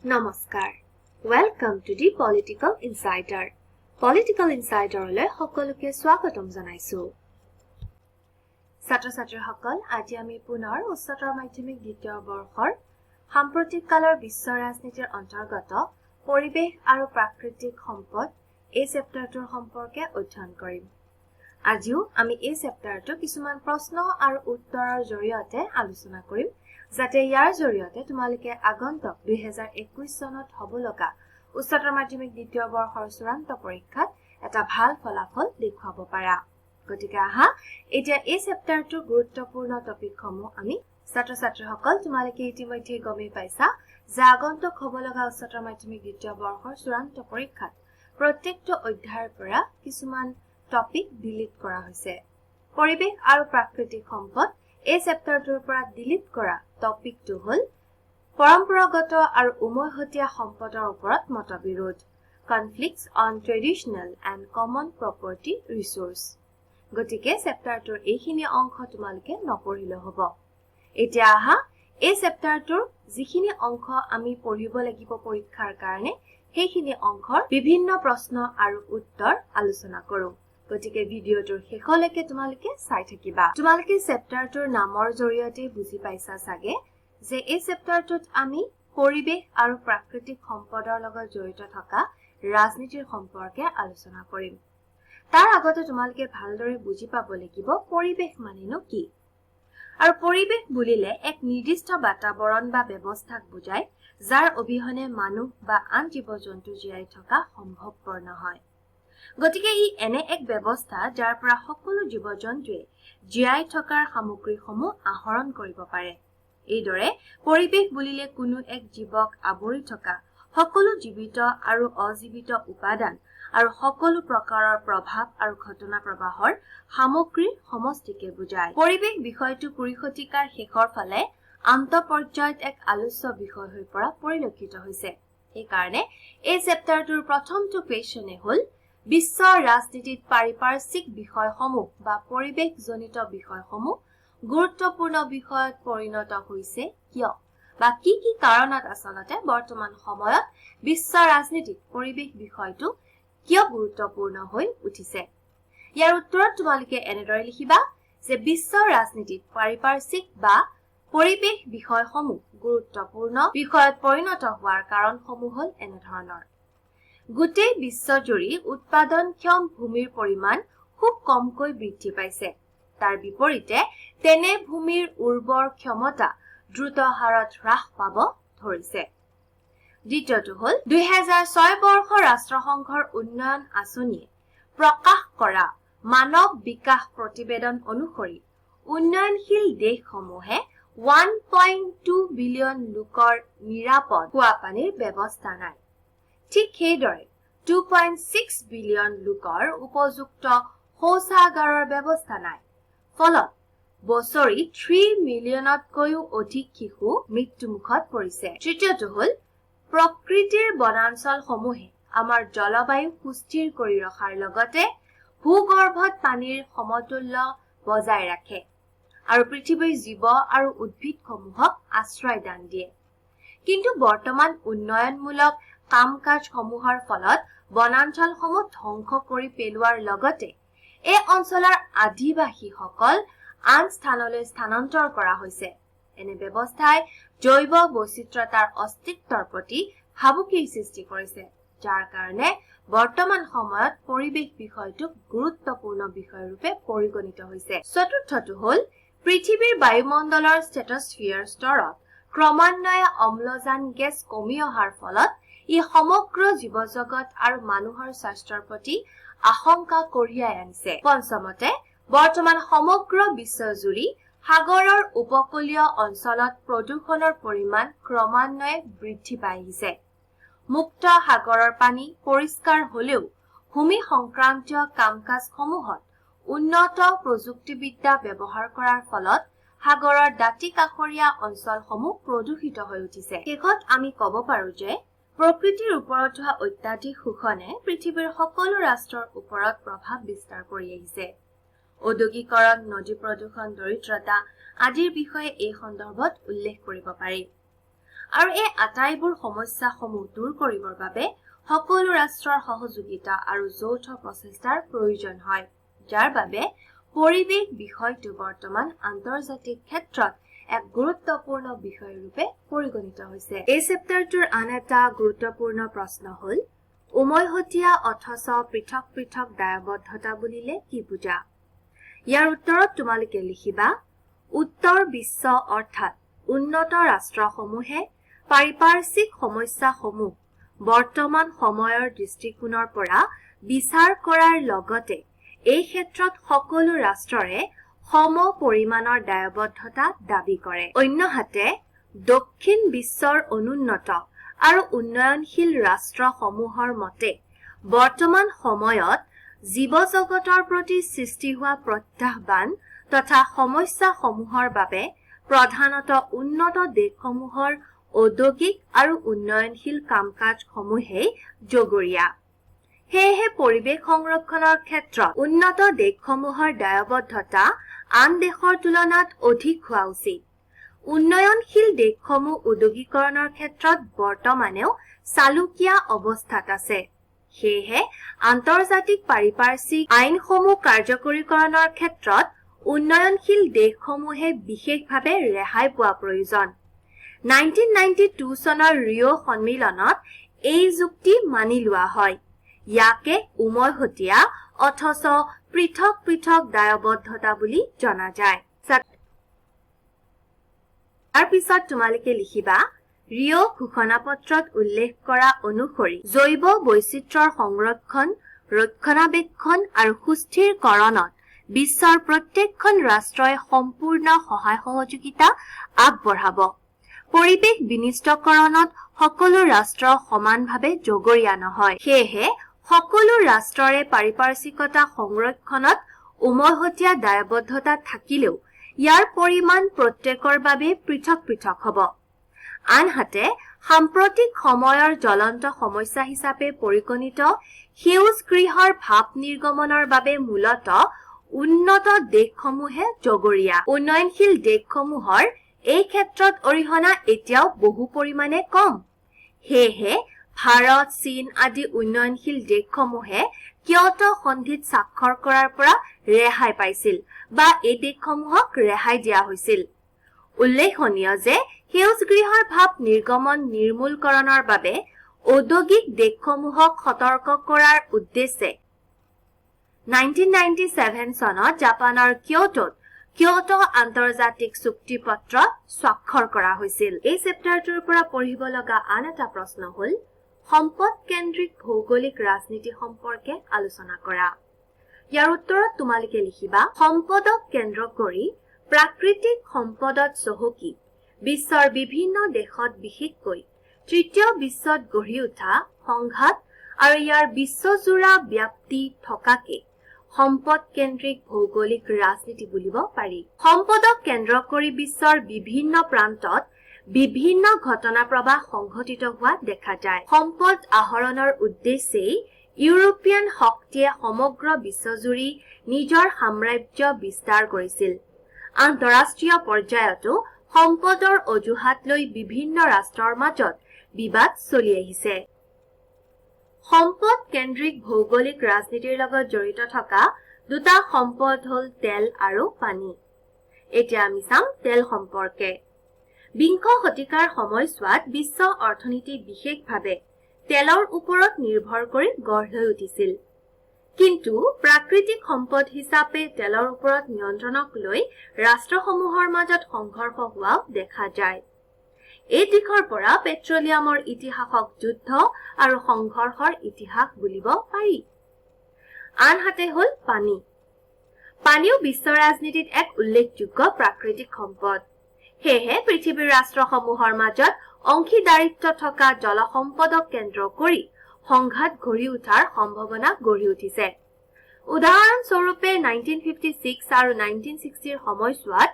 Namaskar. Welcome to the Political Insider. Political Insider le সকলোকে স্বাগতম জনাইছো। ছাত্ৰ-ছাত্ৰীসকল, আজি আমি পুনৰ উচ্চতৰ মাধ্যমিক দ্বিতীয় বৰ্ষৰ সাম্প্ৰতিক কালৰ বিশ্ব ৰাজনীতিৰ অন্তৰ্গত পৰিৱেশ আৰু প্ৰাকৃতিক সম্পদ এই চেপ্টাৰটোৰ সম্পৰ্কে অধ্যয়ন কৰিম। আজিও আমি এই চেপ্টাৰটো কিছুমান প্ৰশ্ন আৰু উত্তৰৰ জৰিয়তে আলোচনা কৰিম, যাতে ইয়াৰ জৰিয়তে তোমালোকে আগন্তুক 2021 চনত হ'ব লগা উচ্চতৰ মাধ্যমিক দ্বিতীয় বৰ্ষৰ চূড়ান্ত পৰীক্ষাত এটা ভাল ফলাফল দেখুৱাব পাৰা। গতিকে আহা এতিয়া এই চেপ্টাৰটোৰ গুৰুত্বপূৰ্ণ টপিকসমূহ আমি ছাত্ৰ-ছাত্ৰীসকল তোমালোকে ইতিমধ্যে গমেই পাইছা যে আগন্তুক হ'ব লগা উচ্চতৰ মাধ্যমিক দ্বিতীয় বৰ্ষৰ চূড়ান্ত পৰীক্ষাত প্ৰত্যেকটো অধ্যায়ৰ পৰা কিছুমান টপিক ডিলিট কৰা হৈছে। পৰিৱেশ আৰু প্ৰাকৃতিক সম্পদ এই চেপ্টাৰটোৰ পৰা ডিলিট কৰা টপিকটো হ'ল পৰম্পৰাগত আৰু উমৈহতীয়া সম্পদৰ ওপৰত মতবিৰোধ, conflicts on traditional and common property resources. গতিকে চেপ্টাৰটোৰ এইখিনি অংশ তোমালোকে নপঢ়িলে হ'ব। এতিয়া আহা এই চেপ্টাৰটোৰ যিখিনি অংশ আমি পঢ়িব লাগিব পৰীক্ষাৰ কাৰণে সেইখিনি অংশৰ বিভিন্ন প্ৰশ্ন আৰু উত্তৰ আলোচনা কৰোঁ। গতিকে ভিডিঅ'টোৰ শেষলৈকে তোমালোকে চাই থাকিবা। তোমালোকে চেপ্টাৰটোৰ নামৰ জৰিয়তে বুজি পাইছা চাগে যে এই চেপ্টাৰটোত আমি পৰিৱেশ আৰু প্ৰাকৃতিক সম্পদৰ লগত জড়িত থকা ৰাজনীতিৰ সম্পৰ্কে আলোচনা কৰিম। তাৰ আগতে তোমালোকে ভালদৰে বুজি পাব লাগিব পৰিৱেশ মানেনো কি। আৰু পৰিৱেশ বুলিলে এক নিৰ্দিষ্ট বাতাবৰণ বা ব্যৱস্থাক বুজায় যাৰ অবিহনে মানুহ বা আন জীৱ-জন্তু জীয়াই থকা সম্ভৱপৰ নহয়। গতিকে ই এনে এক ব্যৱস্থা যাৰ পৰা সকলো জীৱ-জন্তুৱে জীয়াই থকাৰ সামগ্ৰীসমূহ আহৰণ কৰিব পাৰে। এইদৰে পৰিৱেশ বুলিলে কোনো এক জীৱক আৱৰি থকা সকলো জীৱিত আৰু অজীৱিত উপাদান আৰু সকলো প্ৰকাৰৰ প্ৰভাৱ আৰু ঘটনা প্ৰবাহৰ সামগ্ৰীৰ সমষ্টিকে বুজায়। পৰিৱেশ বিষয়টো 20 শতিকাৰ শেষৰ ফালে আন্তঃপৰ্যায়ত এক আলোচ্য বিষয় হৈ পৰা পৰিলক্ষিত হৈছে। সেইকাৰণে এই চেপ্টাৰটোৰ প্ৰথমটো কুৱেশ্যনে হ'ল বিশ্ব ৰাজনীতিত পাৰিপাৰ্শ্বিক বিষয়সমূহ বা পৰিৱেশজনিত বিষয়সমূহ গুৰুত্বপূৰ্ণ বিষয়ত পৰিণত হৈছে কিয়, বা কি কি কাৰণত আচলতে বৰ্তমান সময়ত বিশ্ব ৰাজনীতিত পৰিৱেশ বিষয়টো কিয় গুৰুত্বপূৰ্ণ হৈ উঠিছে। ইয়াৰ উত্তৰত তোমালোকে এনেদৰে লিখিবা যে বিশ্ব ৰাজনীতিত পাৰিপাৰ্শ্বিক বা পৰিৱেশ বিষয়সমূহ গুৰুত্বপূৰ্ণ বিষয়ত পৰিণত হোৱাৰ কাৰণসমূহ হ'ল এনেধৰণৰ। গোটেই বিশ্বজুৰি উৎপাদনক্ষম ভূমিৰ পৰিমাণ খুব কমকৈ বৃদ্ধি পাইছে। তাৰ বিপৰীতে তেনে ভূমিৰ উৰ্বৰ ক্ষমতা দ্ৰুত হাৰত হ্ৰাস পাব ধৰিছে। দ্বিতীয়টো হ'ল 2006 বৰ্ষৰ ৰাষ্ট্ৰসংঘৰ উন্নয়ন আঁচনিয়ে প্ৰকাশ কৰা মানৱ বিকাশ প্ৰতিবেদন অনুসৰি উন্নয়নশীল দেশসমূহে 1.2 বিলিয়ন লোকৰ নিৰাপদ খোৱা পানীৰ ব্যৱস্থা নাই। ঠিক সেইদৰে 2.6 বিলিয়ন লোকৰ উপযুক্ত শৌচাগাৰৰ ব্যৱস্থা নাই। ফলত বছৰি 3 মিলিয়নতকৈও অধিক শিশু মৃত্যুমুখত পৰিছে। তৃতীয়টো হ'ল প্ৰকৃতিৰ বনাঞ্চলসমূহে আমাৰ জলবায়ু সুস্থিৰ কৰি ৰখাৰ লগতে ভূগৰ্ভত পানীৰ সমতুল্য বজাই ৰাখে আৰু পৃথিৱীৰ জীৱ আৰু উদ্ভিদসমূহক আশ্ৰয় দান দিয়ে। কিন্তু বৰ্তমান উন্নয়নমূলক কাম-কাজসমূহৰ ফলত বনাঞ্চলসমূহ ধ্বংস কৰি পেলোৱাৰ লগতে এই অঞ্চলৰ আদিবাসীসকল আন স্থানলৈ স্থানান্তৰ কৰা হৈছে। এনে ব্যৱস্থাই জৈৱ বৈচিত্ৰতাৰ অস্তিত্বৰ প্ৰতি ভাবুকিৰ সৃষ্টি কৰিছে, যাৰ কাৰণে বৰ্তমান সময়ত পৰিৱেশ বিষয়টোক গুৰুত্বপূৰ্ণ বিষয়ৰূপে পৰিগণিত হৈছে। চতুৰ্থটো হ'ল পৃথিৱীৰ বায়ুমণ্ডলৰ ষ্ট্ৰেটস্ফিয়াৰ স্তৰত ক্ৰমান্বয়ে অম্লজান গেছ কমি অহাৰ ফলত ই সমগ্ৰ জীৱজগত আৰু মানুহৰ স্বাস্থ্যৰ প্ৰতি আশংকা কঢ়িয়াই আনিছে। পঞ্চমতে বৰ্তমান সমগ্ৰ বিশ্বজুৰি সাগৰৰ উপকূলীয় অঞ্চলত প্ৰদূষণৰ পৰিমাণ ক্ৰমান্বয়ে বৃদ্ধি পাই আহিছে। মুক্ত সাগৰৰ পানী পৰিষ্কাৰ হ'লেও ভূমি সংক্ৰান্তীয় কাম-কাজসমূহত উন্নত প্ৰযুক্তিবিদ্যা ব্যৱহাৰ কৰাৰ ফলত সাগৰৰ দাঁতি কাষৰীয়া অঞ্চলসমূহ প্ৰদূষিত হৈ উঠিছে। শেষত আমি ক'ব পাৰো যে প্ৰকৃতিৰ ওপৰত হোৱা অত্যাধিক শোষণে পৃথিৱীৰ সকলো ৰাষ্ট্ৰৰ ওপৰত প্ৰভাৱ বিস্তাৰ কৰি আহিছে। ঔদ্যোগিকৰণ, নদী প্ৰদূষণ, দৰিদ্ৰতা আদিৰ বিষয়ে এই সন্দৰ্ভত উল্লেখ কৰিব পাৰি। আৰু এই আটাইবোৰ সমস্যাসমূহ দূৰ কৰিবৰ বাবে সকলো ৰাষ্ট্ৰৰ সহযোগিতা আৰু যৌথ প্ৰচেষ্টাৰ প্ৰয়োজন হয়, যাৰ বাবে পৰিৱেশ বিষয়টো বৰ্তমান আন্তৰ্জাতিক ক্ষেত্ৰত এক গুৰুত্বপূৰ্ণ বিষয় ৰূপে পৰিগণিত হৈছে। এই চেপ্টাৰটোৰ আন এটা গুৰুত্বপূৰ্ণ প্ৰশ্ন হ'ল উমৈহতীয়া অথচ পৃথক পৃথক দায়বদ্ধতা বুলিলে কি বুজা? ইয়াৰ উত্তৰত তোমালোকে লিখিবা উত্তৰ বিশ্ব অৰ্থাৎ উন্নত ৰাষ্ট্ৰসমূহে পাৰিপাৰ্শ্বিক সমস্যাসমূহ বৰ্তমান সময়ৰ দৃষ্টিকোণৰ পৰা বিচাৰ কৰাৰ লগতে এই ক্ষেত্ৰত সকলো ৰাষ্ট্ৰৰে সম পৰিমাণৰ দায়বদ্ধতা দাবী কৰে। অন্যহাতে দক্ষিণ বিশ্বৰ অনুন্নত আৰু উন্নয়নশীল ৰাষ্ট্ৰসমূহৰ মতে বৰ্তমান সময়ত জীৱজগতৰ প্ৰতি সৃষ্টি হোৱা প্ৰত্যাহ্বান তথা সমস্যাসমূহৰ বাবে প্ৰধানত উন্নত দেশসমূহৰ ঔদ্যোগিক আৰু উন্নয়নশীল কাম-কাজসমূহেই জগৰীয়া। সেয়েহে পৰিৱেশ সংৰক্ষণৰ ক্ষেত্ৰত উন্নত দেশসমূহৰ দায়বদ্ধতা আন দেশৰ তুলনাত অধিক হোৱা উচিত। উন্নয়নশীল দেশসমূহ ঔদ্যোগিকৰণৰ ক্ষেত্ৰত বৰ্তমানেও চালুকীয়া অৱস্থাত আছে। সেয়েহে আন্তৰ্জাতিক পাৰিপাৰ্শ্বিক আইনসমূহ কাৰ্যকৰীকৰণৰ ক্ষেত্ৰত উন্নয়নশীল দেশসমূহে বিশেষভাৱে ৰেহাই পোৱা প্ৰয়োজন। 1992 চনৰ ৰিঅ' সন্মিলনত এই যুক্তি মানি লোৱা হয়। ইয়াকে উমৈহতীয়া অথচ পৃথক পৃথক দায়বদ্ধতা বুলি জনা যায়। তাৰ পিছত তোমালোকে লিখিবা ৰিঅ' ঘোষণাপত্ৰত উল্লেখ কৰা অনুসৰি জৈৱ বৈচিত্ৰ্যৰ সংৰক্ষণ, ৰক্ষণাবেক্ষণ আৰু সুস্থিৰকৰণত বিশ্বৰ প্ৰত্যেকখন ৰাষ্ট্ৰই সম্পূৰ্ণ সহায় সহযোগিতা আগবঢ়াব। পৰিৱেশ বিনিষ্টকৰণত সকলো ৰাষ্ট্ৰ সমানভাৱে জগৰীয়া নহয়। সেয়েহে সকলো ৰাষ্ট্ৰৰে পাৰিপাৰ্শ্বিকতা সংৰক্ষণত উমৈহতীয়া দায়বদ্ধতা থাকিলেও ইয়াৰ পৰিমাণ প্ৰত্যেকৰ বাবে পৃথক পৃথক হ'ব। আনহাতে সাম্প্ৰতিক সময়ৰ জ্বলন্ত সমস্যা হিচাপে পৰিগণিত সেউজ গৃহৰ ভাপ নিৰ্গমনৰ বাবে মূলতঃ উন্নত দেশসমূহে জগৰীয়া। উন্নয়নশীল দেশসমূহৰ এই ক্ষেত্ৰত অৰিহণা এতিয়াও বহু পৰিমাণে কম। সেয়েহে ভাৰত, চীন আদি উন্নয়নশীল দেশসমূহে কিয়টো সন্ধিত স্বাক্ষৰ কৰাৰ পৰা ৰেহাই পাইছিল বা এই দেশসমূহক ৰেহাই দিয়া হৈছিল। উল্লেখনীয় যে সেউজ গৃহৰ ভাপ নিৰ্গমন নিৰ্মূলকৰণৰ বাবে ঔদ্যোগিক দেশসমূহক সতৰ্ক কৰাৰ উদ্দেশ্যে 1997 চনত জাপানৰ কিয়টো আন্তৰ্জাতিক চুক্তিপত্ৰ স্বাক্ষৰ কৰা হৈছিল। এই চেপ্টাৰটোৰ পৰা পঢ়িব লগা আন এটা প্ৰশ্ন হ'ল সম্পদ কেন্দ্ৰিক ভৌগোলিক ৰাজনীতি সম্পৰ্কে আলোচনা কৰা। ইয়াৰ উত্তৰত তোমালোকে লিখিবা সম্পদক কেন্দ্ৰ কৰি প্ৰাকৃতিক সম্পদত চহকী বিশ্বৰ বিভিন্ন দেশত বিশেষকৈ তৃতীয় বিশ্বত গঢ়ি উঠা সংঘাত আৰু ইয়াৰ বিশ্বজোৰা ব্যাপ্তি থকাকে সম্পদ কেন্দ্ৰিক ভৌগোলিক ৰাজনীতি বুলিব পাৰি। সম্পদক কেন্দ্ৰ কৰি বিশ্বৰ বিভিন্ন প্ৰান্তত বিভিন্ন ঘটনা প্ৰবাহ সংঘটিত হোৱা দেখা যায়। সম্পদ আহৰণৰ উদ্দেশ্যেই ইউৰোপীয়ান শক্তিয়ে সমগ্ৰ বিশ্বজুৰি নিজৰ সাম্ৰাজ্য বিস্তাৰ কৰিছিল। আন্তঃৰাষ্ট্ৰীয় পৰ্যায়তো সম্পদৰ অজুহাত লৈ বিভিন্ন ৰাষ্ট্ৰৰ মাজত বিবাদ চলি আহিছে। সম্পদ কেন্দ্ৰিক ভৌগোলিক ৰাজনীতিৰ লগত জড়িত থকা দুটা সম্পদ হ'ল তেল আৰু পানী। এতিয়া আমি চাম তেল সম্পৰ্কে। বিংশ শতিকাৰ সময়ছোৱাত বিশ্ব অৰ্থনীতি বিশেষভাৱে তেলৰ ওপৰত নিৰ্ভৰ কৰি গঢ় লৈ উঠিছিল। কিন্তু প্ৰাকৃতিক সম্পদ হিচাপে তেলৰ ওপৰত নিয়ন্ত্ৰণক লৈ ৰাষ্ট্ৰসমূহৰ মাজত সংঘৰ্ষ হোৱাও দেখা যায়। এই দিশৰ পৰা পেট্ৰলিয়ামৰ ইতিহাসক যুদ্ধ আৰু সংঘৰ্ষৰ ইতিহাস বুলিব পাৰি। আনহাতে হ'ল পানী। পানীও বিশ্ব ৰাজনীতিত এক উল্লেখযোগ্য প্ৰাকৃতিক সম্পদ। সেয়েহে পৃথিৱীৰ ৰাষ্ট্ৰসমূহৰ মাজত অংশীদাৰিত্ব থকা জলসম্পদক কেন্দ্ৰ কৰি সংঘাত গঢ়ি উঠাৰ সম্ভাৱনা গঢ়ি উঠিছে। উদাহৰণস্বৰূপে 1956 আৰু 1960ৰ সময়ছোৱাত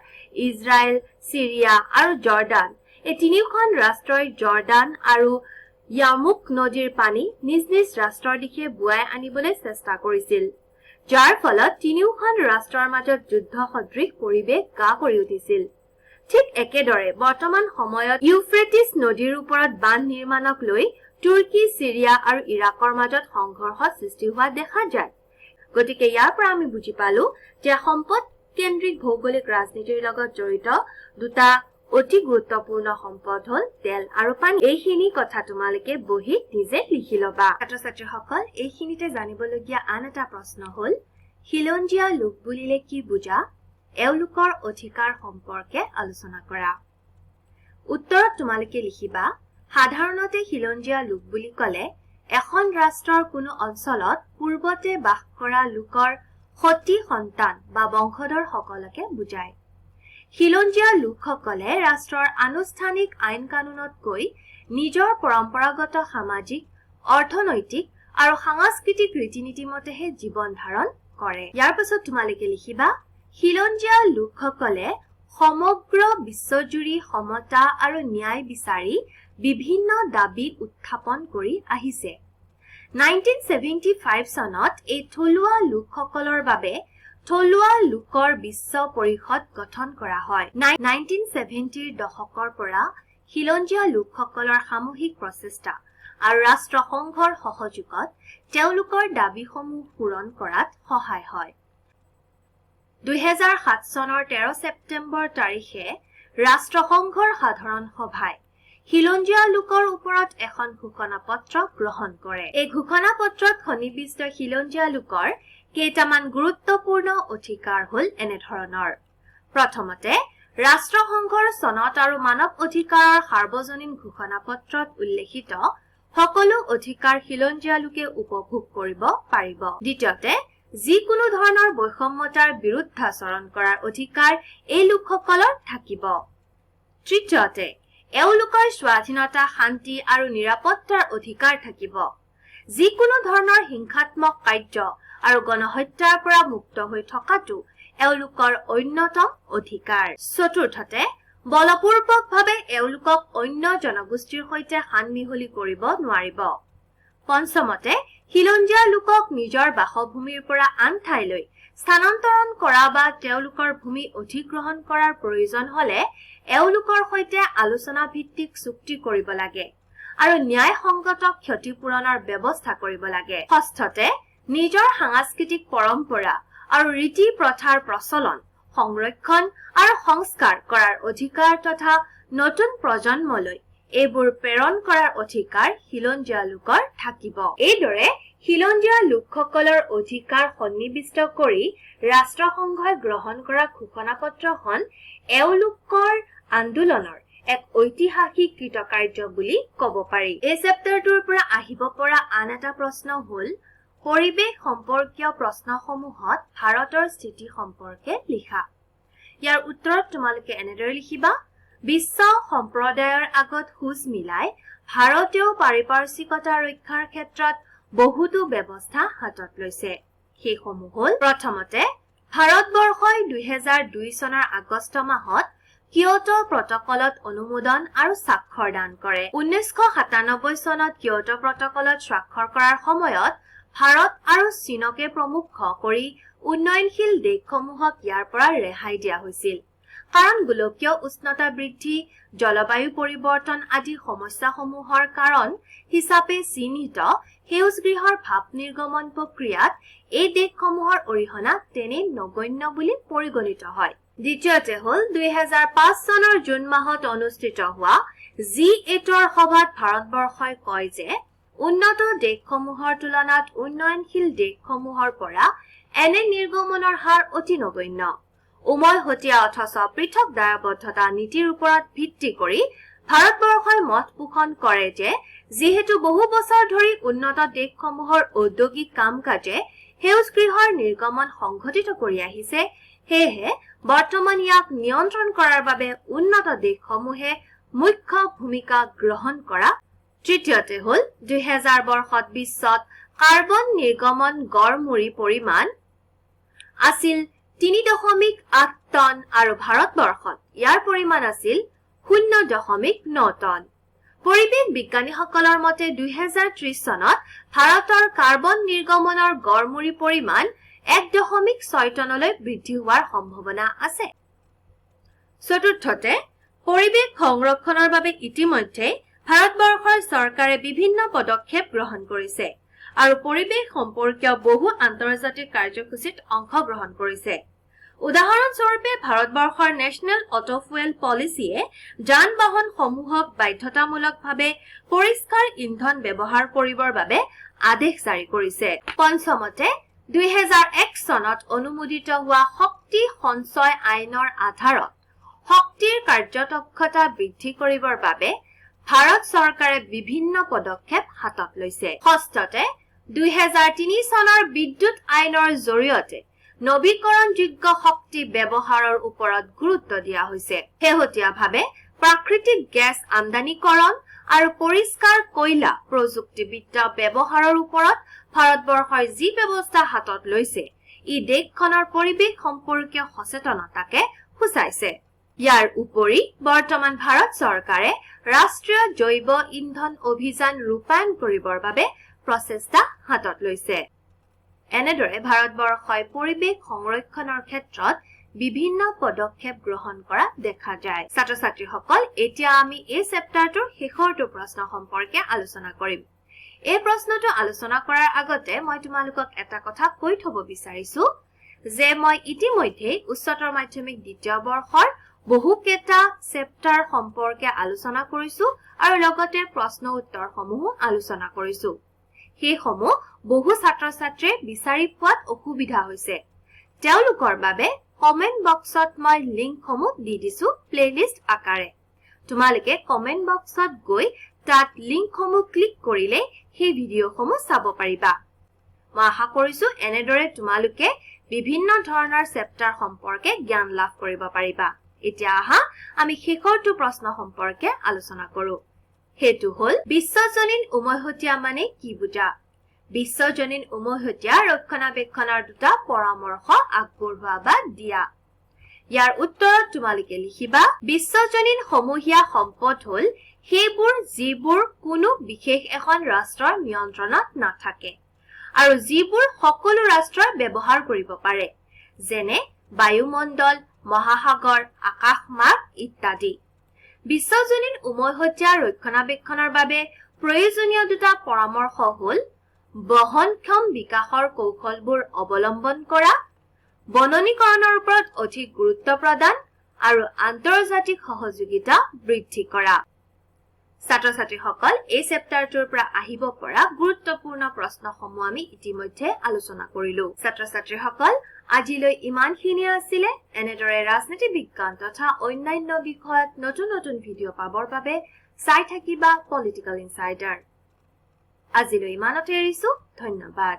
ইজৰাইল, চিৰিয়া আৰু জৰ্ডান এই তিনিওখন ৰাষ্ট্ৰই জৰ্ডান আৰু য়ামুক নদীৰ পানী নিজ নিজ ৰাষ্ট্ৰৰ দিশে বুৱাই আনিবলৈ চেষ্টা কৰিছিল, যাৰ ফলত তিনিওখন ৰাষ্ট্ৰৰ মাজত যুদ্ধ সদৃশ পৰিৱেশ গা কৰি উঠিছিল। ঠিক একেদৰে বৰ্তমান সময়ত ইউফ্ৰেটিছ নদীৰ ওপৰত বান্ধ নিৰ্মাণক লৈ তুৰ্কী, সিৰিয়া আৰু ইৰাকৰ মাজত সংঘৰ্ষ সৃষ্টি হোৱা দেখা যায়। গতিকে ইয়াৰ পৰা আমি বুজি পালো যে সম্পদ কেন্দ্ৰিক ভৌগোলিক ৰাজনীতিৰ লগত জড়িত দুটা অতি গুৰুত্বপূৰ্ণ সম্পদ হ'ল তেল আৰু পানী। এইখিনি কথা তোমালোকে বহিত নিজে লিখি ল'বা। ছাত্ৰ-ছাত্ৰীসকল, এইখিনিতে জানিবলগীয়া আন এটা প্ৰশ্ন হ'ল খিলঞ্জীয়া লোক বুলিলে কি বুজা? এওঁলোকৰ অধিকাৰ সম্পৰ্কে আলোচনা কৰা। উত্তৰত তোমালোকে লিখিবা সাধাৰণতে খিলঞ্জীয়া লোক বুলি ক'লে এখন ৰাষ্ট্ৰৰ কোনো অঞ্চলত পূৰ্বতে বাস কৰা লোকৰ সতি সন্তান বা বংশধৰ সকলকে বুজায়। খিলঞ্জীয়া লোকসকলে ৰাষ্ট্ৰৰ আনুষ্ঠানিক আইন কানুনতকৈ নিজৰ পৰম্পৰাগত সামাজিক, অৰ্থনৈতিক আৰু সাংস্কৃতিক ৰীতি-নীতি মতেহে জীৱন ধাৰণ কৰে। ইয়াৰ পাছত তোমালোকে লিখিবা খিলঞ্জীয়া লোকসকলে সমগ্ৰ বিশ্বজুৰি সমতা আৰু ন্যায় বিচাৰি বিভিন্ন দাবী উত্থাপন কৰি আহিছে। 1975 চনত এই থলুৱা লোকসকলৰ বাবে থলুৱা লোকৰ বিশ্ব পৰিষদ গঠন কৰা হয়। 1970ৰ দশকৰ পৰা খিলঞ্জীয়া লোকসকলৰ সামূহিক প্ৰচেষ্টা আৰু ৰাষ্ট্ৰসংঘৰ সহযোগত তেওঁলোকৰ দাবীসমূহ পূৰণ কৰাত সহায় হয়। 2007 চনৰ 13 ছেপ্টেম্বৰ তাৰিখে ৰাষ্ট্ৰসংঘৰ সাধাৰণ সভাই খিলঞ্জীয়া লোকৰ ওপৰত এখন ঘোষণাপত্ৰ গ্ৰহণ কৰে। এই ঘোষণাপত্ৰত সন্নিৱিষ্ট খিলঞ্জীয়া লোকৰ কেইটামান গুৰুত্বপূৰ্ণ অধিকাৰ হ'ল এনেধৰণৰ। প্ৰথমতে, ৰাষ্ট্ৰসংঘৰ চনত আৰু মানৱ অধিকাৰৰ সাৰ্বজনীন ঘোষণাপত্ৰত উল্লেখিত সকলো অধিকাৰ খিলঞ্জীয়া লোকে উপভোগ কৰিব পাৰিব। দ্বিতীয়তে, যিকোনো ধৰণৰ বৈষম্যতাৰ বিৰুদ্ধাচৰণ কৰাৰ অধিকাৰ এই লোকসকলৰ থাকিব। তৃতীয়তে, এওঁলোকৰ স্বাধীনতা, শান্তি আৰু নিৰাপত্তাৰ অধিকাৰ থাকিব। যিকোনো ধৰণৰ হিংসাত্মক কাৰ্য আৰু গণহত্যাৰ পৰা মুক্ত হৈ থকাটো এওঁলোকৰ অন্যতম অধিকাৰ। চতুৰ্থতে, বলপূৰ্বকভাৱে এওঁলোকক অন্য জনগোষ্ঠীৰ সৈতে সানমিহলি কৰিব নোৱাৰিব। পঞ্চমতে, খিলঞ্জীয়া লোকক নিজৰ বাসভূমিৰ পৰা আন ঠাইলৈ স্থানান্তৰণ কৰা বা তেওঁলোকৰ ভূমি অধিগ্ৰহণ কৰাৰ প্ৰয়োজন হলে এওঁলোকৰ সৈতে আলোচনা ভিত্তিক চুক্তি কৰিব লাগে আৰু ন্যায়সংগত ক্ষতিপূৰণৰ ব্যৱস্থা কৰিব লাগে। ষষ্ঠতে, নিজৰ সাংস্কৃতিক পৰম্পৰা আৰু ৰীতি প্ৰথাৰ প্ৰচলন, সংৰক্ষণ আৰু সংস্কাৰ কৰাৰ অধিকাৰ তথা নতুন প্ৰজন্মলৈ এইবোৰ প্ৰেৰণ কৰাৰ অধিকাৰ খিলঞ্জীয়া লোকৰ থাকিব। এইদৰে খিলঞ্জীয়া লোকসকলৰ অধিকাৰ সন্নিৱিষ্ট কৰি ৰাষ্ট্ৰসংঘই গ্ৰহণ কৰা ঘোষণাপত্ৰখন এওঁলোকৰ আন্দোলনৰ এক ঐতিহাসিক কৃতকাৰ্য বুলি ক'ব পাৰি। এই চেপ্টাৰটোৰ পৰা আহিব পৰা আন এটা প্ৰশ্ন হ'ল পৰিৱেশ সম্পৰ্কীয় প্ৰশ্নসমূহত ভাৰতৰ স্থিতি সম্পৰ্কে লিখা। ইয়াৰ উত্তৰত তোমালোকে এনেদৰে লিখিবা বিশ্ব সম্প্ৰদায়ৰ আগত খোজ মিলাই ভাৰতেও পাৰিপাৰ্শ্বিকতা ৰক্ষাৰ ক্ষেত্ৰত বহুতো ব্যৱস্থা হাতত লৈছে। সেইসমূহ হ'ল প্ৰথমতে, ভাৰতবৰ্ষই 2002 চনৰ আগষ্ট মাহত কিয়োটো প্ৰটকলত অনুমোদন আৰু স্বাক্ষৰ দান কৰে। 1997 চনত কিয়োটো প্ৰটকলত স্বাক্ষৰ কৰাৰ সময়ত ভাৰত আৰু চীনকে প্ৰমুখ কৰি উন্নয়নশীল দেশসমূহক ইয়াৰ পৰা ৰেহাই দিয়া হৈছিল। কাৰণ গোলকীয় উষ্ণতা বৃদ্ধি, জলবায়ু পৰিৱৰ্তন আদি সমস্যাসমূহৰ কাৰণ হিচাপে চিহ্নিত সেউজগৃহৰ ভাপ নিৰ্গমন প্ৰক্ৰিয়াত এই দেশসমূহৰ অৰিহণা তেনেই নগণ্য বুলি পৰিগণিত হয়। দ্বিতীয়তে হ'ল 2005 চনৰ জুন মাহত অনুষ্ঠিত হোৱা G8ৰ সভাত ভাৰতবৰ্ষই কয় যে উন্নত দেশসমূহৰ তুলনাত উন্নয়নশীল দেশসমূহৰ পৰা এনে নিৰ্গমনৰ হাৰ অতি নগণ্য। উমৈহতীয়া অথচ পৃথক দায়বদ্ধতা নীতিৰ ওপৰত ভিত্তি কৰি ভাৰতবৰ্ষই মত পোষণ কৰে যে যিহেতু বহু বছৰ ধৰি উন্নত দেশসমূহৰ ঔদ্যোগিক কাম কাজে সেউজগৃহৰ নিৰ্গমন সংঘটিত কৰি আহিছে, সেয়েহে বৰ্তমান ইয়াক নিয়ন্ত্ৰণ কৰাৰ বাবে উন্নত দেশসমূহে মুখ্য ভূমিকা গ্ৰহণ কৰা। তৃতীয়তে হ'ল 2000 বৰ্ষত বিশ্বত কাৰ্বন নিৰ্গমন গড়মূৰি পৰিমাণ আছিল 3.8 টন আৰু ভাৰতবৰ্ষত ইয়াৰ পৰিমাণ আছিল 0.9 টন। পৰিৱেশ বিজ্ঞানীসকলৰ মতে 2030 চনত ভাৰতৰ কাৰ্বন নিৰ্গমনৰ গড়মূৰি পৰিমাণ 1.6 টনলৈ বৃদ্ধি হোৱাৰ সম্ভাৱনা আছে। চতুৰ্থতে পৰিৱেশ সংৰক্ষণৰ বাবে ইতিমধ্যে ভাৰতবৰ্ষৰ চৰকাৰে বিভিন্ন পদক্ষেপ গ্ৰহণ কৰিছে আৰু পৰিৱেশ সম্পৰ্কীয় বহু আন্তৰ্জাতিক কাৰ্যসূচীত অংশগ্ৰহণ কৰিছে। উদাহৰণস্বৰূপে ভাৰতবৰ্ষৰ নেশ্যনেল অটো ফুয়েল পলিচিয়ে যান-বাহন সমূহক বাধ্যতামূলকভাৱে পৰিষ্কাৰ ইন্ধন ব্যৱহাৰ কৰিবৰ বাবে আদেশ জাৰি কৰিছে। পঞ্চমতে 2001 চনত অনুমোদিত হোৱা শক্তি সঞ্চয় আইনৰ আধাৰত শক্তিৰ কাৰ্যদক্ষতা বৃদ্ধি কৰিবৰ বাবে ভাৰত চৰকাৰে বিভিন্ন পদক্ষেপ হাতত লৈছে। ষষ্ঠতে 2003 চনৰ বিদ্যুৎ আইনৰ জৰিয়তে নৱীকৰণযোগ্য শক্তি ব্যৱহাৰৰ ওপৰত গুৰুত্ব দিয়া হৈছে। শেহতীয়াভাৱে প্ৰাকৃতিক গেছ আমদানিকৰণ আৰু পৰিষ্কাৰ কয়লা প্ৰযুক্তিবিদ্যা ব্যৱহাৰৰ ওপৰত ভাৰতবৰ্ষই যি ব্যৱস্থা হাতত লৈছে ই দেশখনৰ পৰিৱেশ সম্পৰ্কীয় সচেতনতাকে সূচাইছে। ইয়াৰ উপৰি বৰ্তমান ভাৰত চৰকাৰে ৰাষ্ট্ৰীয় জৈৱ ইন্ধন অভিযান ৰূপায়ণ কৰিবৰ বাবে প্ৰচেষ্টা হাতত লৈছে। এনেদৰে ভাৰতবৰ্ষই পৰিৱেশ সংৰক্ষণৰ ক্ষেত্ৰত বিভিন্ন পদক্ষেপ গ্ৰহণ কৰা দেখা যায়। ছাত্ৰ-ছাত্ৰীসকল, এতিয়া আমি এই চেপ্টাৰটোৰ শেষৰটো প্ৰশ্ন সম্পৰ্কে আলোচনা কৰিম। এই প্ৰশ্নটো আলোচনা কৰাৰ আগতে মই তোমালোকক এটা কথা কৈ থব বিচাৰিছো যে মই ইতিমধ্যে উচ্চতৰ মাধ্যমিক দ্বিতীয় বৰ্ষৰ বহুকেইটা চেপ্টাৰ সম্পৰ্কে আলোচনা কৰিছো আৰু লগতে প্ৰশ্ন উত্তৰসমূহ আলোচনা কৰিছো। সেইসমূহ বহু ছাত্ৰ-ছাত্ৰীয়ে বিচাৰি পোৱাত অসুবিধা হৈছে। তেওঁলোকৰ বাবে কমেন্ট বক্সত মই লিংকসমূহ দি দিছো প্লেলিষ্ট আকাৰে। তোমালোকে কমেন্ট বক্সত গৈ তাত লিংকসমূহ ক্লিক কৰিলে সেই ভিডিঅ'সমূহ চাব পাৰিবা। মই আশা কৰিছো এনেদৰে তোমালোকে বিভিন্ন ধৰণৰ চেপ্টাৰ সম্পৰ্কে জ্ঞান লাভ কৰিব পাৰিবা। এতিয়া আহা আমি শেষৰটো প্ৰশ্ন সম্পৰ্কে আলোচনা কৰো। হেতু হল বিশ্বজনীন উমৈহতীয়া মানে কি বুজা? বিশ্বজনীন উমৈহতীয়া ৰক্ষণাবেক্ষণৰ দুটা পৰামৰ্শ আগবঢ়োৱা বা দিয়া। ইয়াৰ উত্তৰত তোমালোকে লিখিবা বিশ্বজনীন সমূহীয়া সম্পদ হল সেইবোৰ যিবোৰ কোনো বিশেষ এখন ৰাষ্ট্ৰৰ নিয়ন্ত্ৰণত নাথাকে আৰু যিবোৰ সকলো ৰাষ্ট্ৰই ব্যৱহাৰ কৰিব পাৰে, যেনে বায়ুমণ্ডল, মহাসাগৰ, আকাশমাৰ্গ ইত্যাদি। বিশ্বজনীন উমৈহতীয়া ৰক্ষণাবেক্ষণৰ বাবে প্ৰয়োজনীয় দুটা পৰামৰ্শ হল বহনক্ষম বিকাশৰ কৌশলবোৰ অৱলম্বন কৰা, বননীকৰণৰ ওপৰত অধিক গুৰুত্ব প্ৰদান আৰু আন্তৰ্জাতিক সহযোগিতা বৃদ্ধি কৰা। ছাত্ৰ-ছাত্ৰীসকল, এই চেপ্টাৰটোৰ পৰা আহিব পৰা গুৰুত্বপূৰ্ণ প্ৰশ্নসমূহ আমি ইতিমধ্যে আলোচনা কৰিলো। ছাত্ৰ-ছাত্ৰীসকল, আজিলৈ ইমানখিনি আছিলে। এনেদৰে ৰাজনীতি বিজ্ঞান তথা অন্যান্য বিষয়ত নতুন নতুন ভিডিঅ' পাবৰ বাবে চাই থাকিবা পলিটিকেল ইনচাইডাৰ। আজিলৈ ইমানতে এৰিছো। ধন্যবাদ।